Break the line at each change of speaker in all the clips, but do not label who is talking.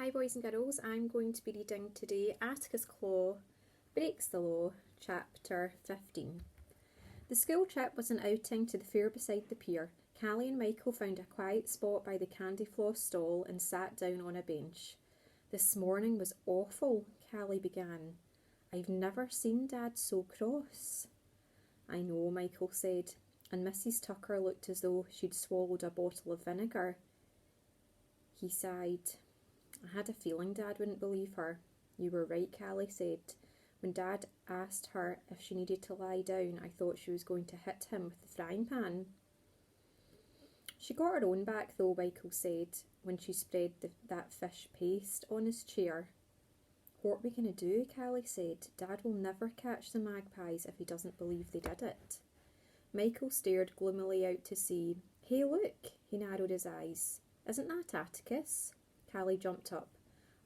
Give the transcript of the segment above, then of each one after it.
Hi boys and girls, I'm going to be reading today Atticus Claw Breaks the Law, Chapter 15. The school trip was an outing to the fair beside the pier. Callie and Michael found a quiet spot by the candy floss stall and sat down on a bench. This morning was awful, Callie began. I've never seen Dad so cross. I know, Michael said, and Mrs. Tucker looked as though she'd swallowed a bottle of vinegar. He sighed. I had a feeling Dad wouldn't believe her. You were right, Callie said. When Dad asked her if she needed to lie down, I thought she was going to hit him with the frying pan. She got her own back though, Michael said, when she spread that fish paste on his chair. What are we going to do, Callie said. Dad will never catch the magpies if he doesn't believe they did it. Michael stared gloomily out to sea. Hey, look, he narrowed his eyes. Isn't that Atticus? Callie jumped up.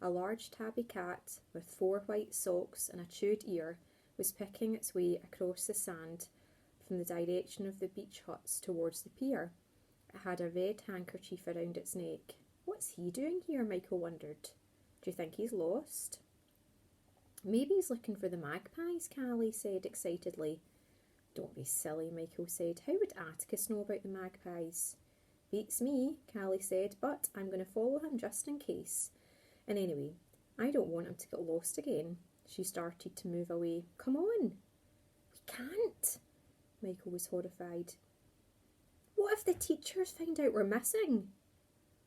A large tabby cat with 4 white socks and a chewed ear was picking its way across the sand from the direction of the beach huts towards the pier. It had a red handkerchief around its neck. What's he doing here? Michael wondered. Do you think he's lost? Maybe he's looking for the magpies, Callie said excitedly. Don't be silly, Michael said. How would Atticus know about the magpies? Beats me, Callie said, but I'm going to follow him just in case. And anyway, I don't want him to get lost again. She started to move away. Come on. We can't. Michael was horrified. What if the teachers find out we're missing?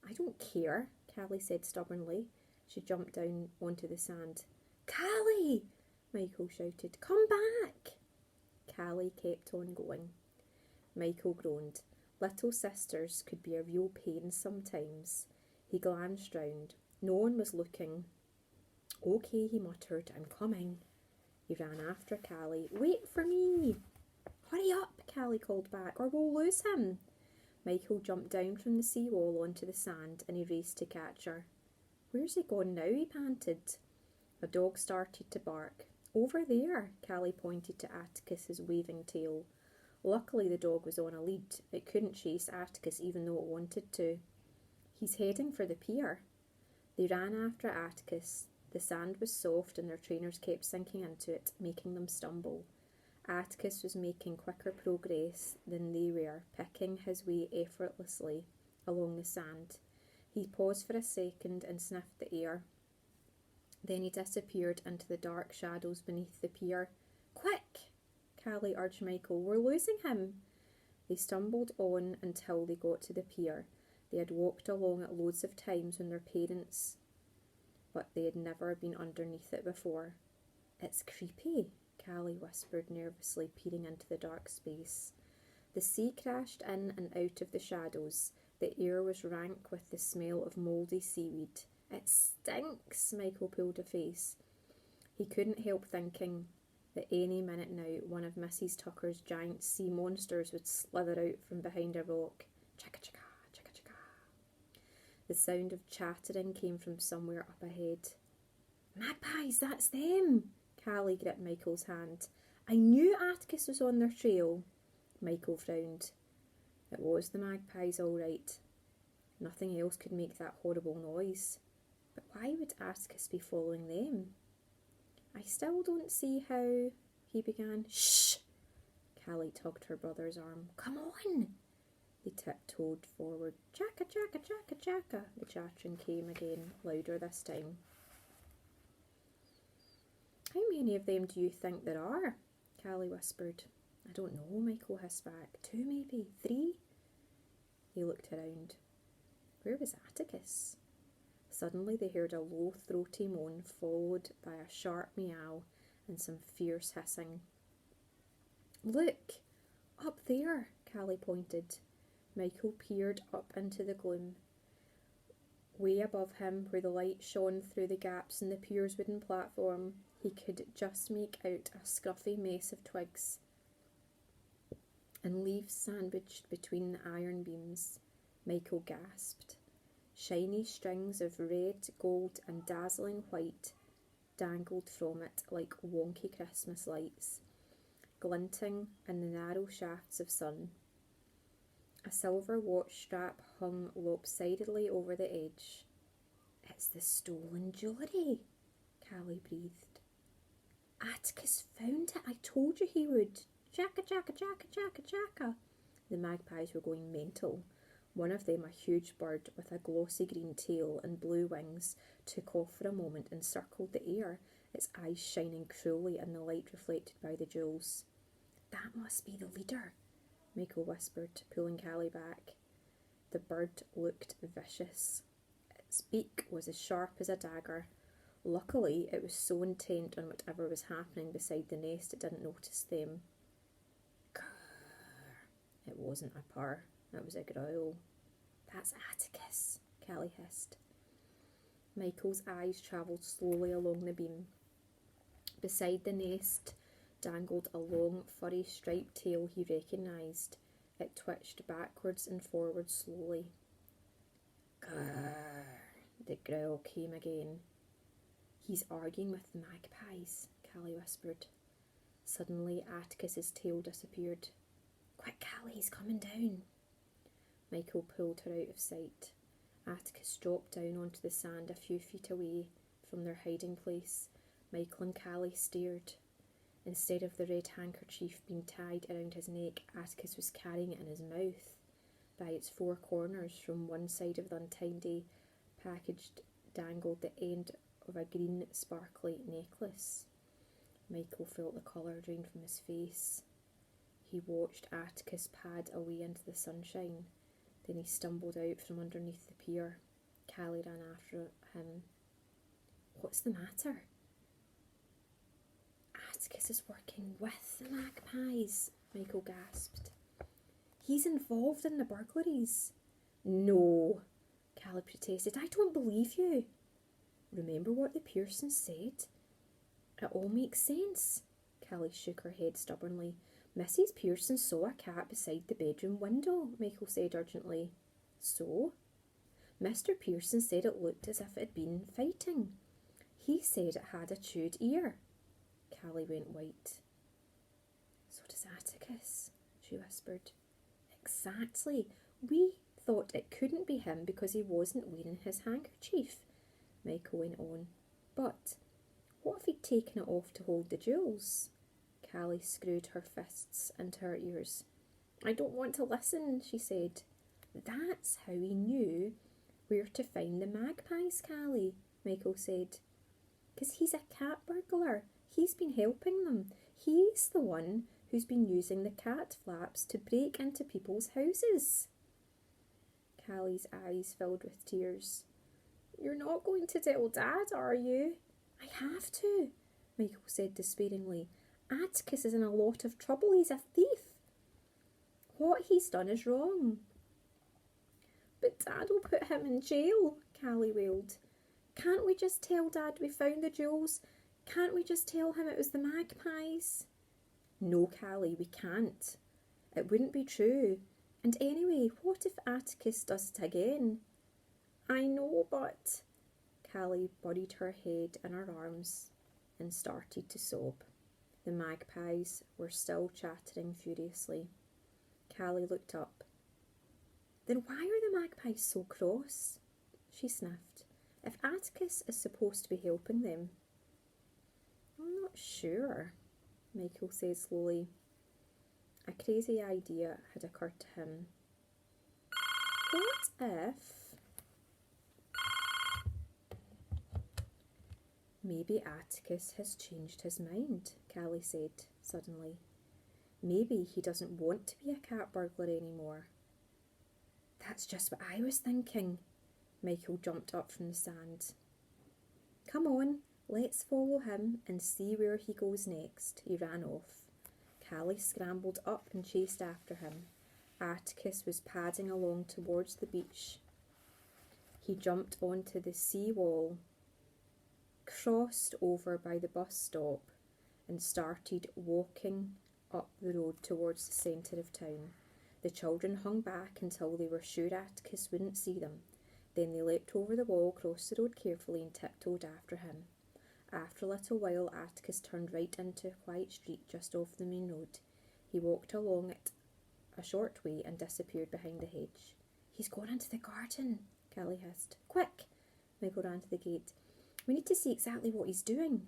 I don't care, Callie said stubbornly. She jumped down onto the sand. Callie! Michael shouted. Come back! Callie kept on going. Michael groaned. Little sisters could be a real pain sometimes. He glanced round. No one was looking. Okay, he muttered, I'm coming. He ran after Callie. Wait for me! Hurry up, Callie called back, or we'll lose him. Michael jumped down from the seawall onto the sand and he raced to catch her. Where's he gone now? He panted. A dog started to bark. Over there, Callie pointed to Atticus's waving tail. Luckily the dog was on a lead. It couldn't chase Atticus even though it wanted to. He's heading for the pier. They ran after Atticus. The sand was soft and their trainers kept sinking into it, making them stumble. Atticus was making quicker progress than they were, picking his way effortlessly along the sand. He paused for a second and sniffed the air. Then he disappeared into the dark shadows beneath the pier. Quick! Callie urged Michael. We're losing him. They stumbled on until they got to the pier. They had walked along it loads of times when their parents, but they had never been underneath it before. It's creepy, Callie whispered nervously, peering into the dark space. The sea crashed in and out of the shadows. The air was rank with the smell of mouldy seaweed. It stinks, Michael pulled a face. He couldn't help thinking that any minute now one of Mrs. Tucker's giant sea monsters would slither out from behind a rock. Chicka-chicka, chicka-chicka. The sound of chattering came from somewhere up ahead. Magpies, that's them! Callie gripped Michael's hand. I knew Atticus was on their trail. Michael frowned. It was the magpies, all right. Nothing else could make that horrible noise. But why would Atticus be following them? I still don't see how, he began. Shh! Callie tugged her brother's arm. Come on! They tiptoed forward. Chaka, chaka, chaka, chaka. The chattering came again, louder this time. How many of them do you think there are? Callie whispered. I don't know, Michael hissed back. 2 maybe, 3? He looked around. Where was Atticus? Suddenly they heard a low, throaty moan, followed by a sharp meow and some fierce hissing. Look! Up there, Callie pointed. Michael peered up into the gloom. Way above him, where the light shone through the gaps in the pier's wooden platform, he could just make out a scruffy mess of twigs and leaves sandwiched between the iron beams. Michael gasped. Shiny strings of red, gold and dazzling white dangled from it like wonky Christmas lights, glinting in the narrow shafts of sun. A silver watch strap hung lopsidedly over the edge. It's the stolen jewellery, Callie breathed. Atticus found it. I told you he would. Jacka, jacka, jacka, jacka, jacka. The magpies were going mental. One of them, a huge bird with a glossy green tail and blue wings, took off for a moment and circled the air, its eyes shining cruelly in the light reflected by the jewels. That must be the leader, Michael whispered, pulling Callie back. The bird looked vicious. Its beak was as sharp as a dagger. Luckily, it was so intent on whatever was happening beside the nest it didn't notice them. Grrr. It wasn't a purr, it was a growl. That's Atticus, Callie hissed. Michael's eyes travelled slowly along the beam. Beside the nest dangled a long, furry, striped tail he recognised. It twitched backwards and forwards slowly. Grrr, the growl came again. He's arguing with the magpies, Callie whispered. Suddenly, Atticus's tail disappeared. Quick, Callie, he's coming down. Michael pulled her out of sight. Atticus dropped down onto the sand a few feet away from their hiding place. Michael and Callie stared. Instead of the red handkerchief being tied around his neck, Atticus was carrying it in his mouth. By its four corners, from one side of the untidy package, dangled the end of a green, sparkly necklace. Michael felt the colour drain from his face. He watched Atticus pad away into the sunshine. Then he stumbled out from underneath the pier. Callie ran after him. What's the matter? Atticus is working with the magpies, Michael gasped. He's involved in the burglaries. No, Callie protested. I don't believe you. Remember what the Pearsons said? It all makes sense. Callie shook her head stubbornly. Mrs. Pearson saw a cat beside the bedroom window, Michael said urgently. So? Mr. Pearson said it looked as if it had been fighting. He said it had a chewed ear. Callie went white. So does Atticus, she whispered. Exactly. We thought it couldn't be him because he wasn't wearing his handkerchief, Michael went on. But what if he'd taken it off to hold the jewels? Callie screwed her fists into her ears. I don't want to listen, she said. That's how he knew where to find the magpies, Callie, Michael said. Because he's a cat burglar. He's been helping them. He's the one who's been using the cat flaps to break into people's houses. Callie's eyes filled with tears. You're not going to tell Dad, are you? I have to, Michael said despairingly. Atticus is in a lot of trouble. He's a thief. What he's done is wrong. But Dad will put him in jail, Callie wailed. Can't we just tell Dad we found the jewels? Can't we just tell him it was the magpies? No, Callie, we can't. It wouldn't be true. And anyway, what if Atticus does it again? I know, but... Callie buried her head in her arms and started to sob. The magpies were still chattering furiously. Callie looked up. Then why are the magpies so cross? She sniffed. If Atticus is supposed to be helping them. I'm not sure, Michael said slowly. A crazy idea had occurred to him. What if... Maybe Atticus has changed his mind, Callie said suddenly. Maybe he doesn't want to be a cat burglar anymore. That's just what I was thinking. Michael jumped up from the sand. Come on, let's follow him and see where he goes next. He ran off. Callie scrambled up and chased after him. Atticus was padding along towards the beach. He jumped onto the sea wall, crossed over by the bus stop, and started walking up the road towards the centre of town. The children hung back until they were sure Atticus wouldn't see them. Then they leapt over the wall, crossed the road carefully, and tiptoed after him. After a little while, Atticus turned right into a quiet street just off the main road. He walked along it a short way and disappeared behind the hedge. He's gone into the garden, Callie hissed. Quick! Michael ran to the gate. We need to see exactly what he's doing.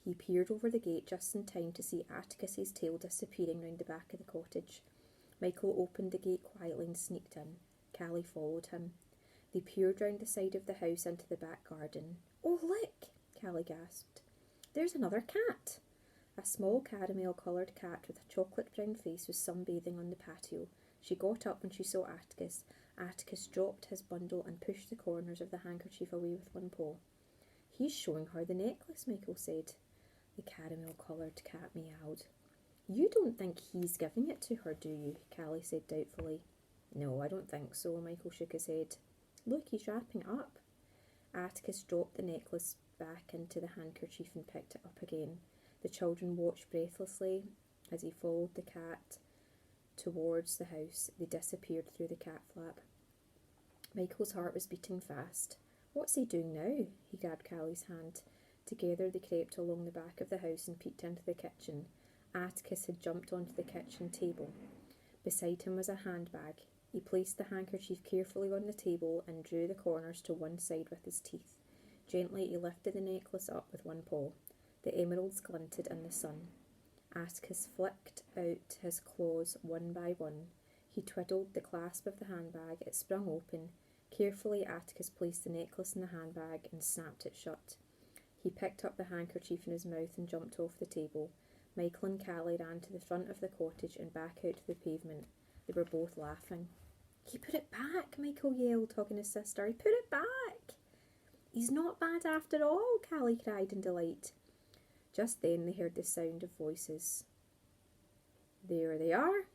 He peered over the gate just in time to see Atticus's tail disappearing round the back of the cottage. Michael opened the gate quietly and sneaked in. Callie followed him. They peered round the side of the house into the back garden. Oh, look! Callie gasped. There's another cat! A small caramel-coloured cat with a chocolate-brown face was sunbathing on the patio. She got up when she saw Atticus. Atticus dropped his bundle and pushed the corners of the handkerchief away with one paw. He's showing her the necklace, Michael said. The caramel-coloured cat meowed. You don't think he's giving it to her, do you? Callie said doubtfully. No, I don't think so, Michael shook his head. Look, he's wrapping it up. Atticus dropped the necklace back into the handkerchief and picked it up again. The children watched breathlessly as he followed the cat towards the house. They disappeared through the cat flap. Michael's heart was beating fast. What's he doing now? He grabbed Callie's hand. Together they crept along the back of the house and peeked into the kitchen. Atticus had jumped onto the kitchen table. Beside him was a handbag. He placed the handkerchief carefully on the table and drew the corners to one side with his teeth. Gently he lifted the necklace up with one paw. The emeralds glinted in the sun. Atticus flicked out his claws one by one. He twiddled the clasp of the handbag. It sprung open. Carefully, Atticus placed the necklace in the handbag and snapped it shut. He picked up the handkerchief in his mouth and jumped off the table. Michael and Callie ran to the front of the cottage and back out to the pavement. They were both laughing. He put it back, Michael yelled, hugging his sister. He put it back. He's not bad after all, Callie cried in delight. Just then they heard the sound of voices. There they are.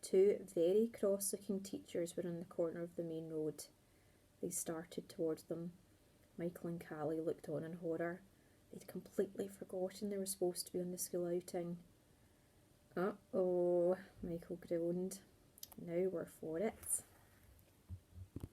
Two very cross-looking teachers were on the corner of the main road. They started towards them. Michael and Callie looked on in horror. They'd completely forgotten they were supposed to be on the school outing. Uh-oh, Michael groaned. Now we're for it.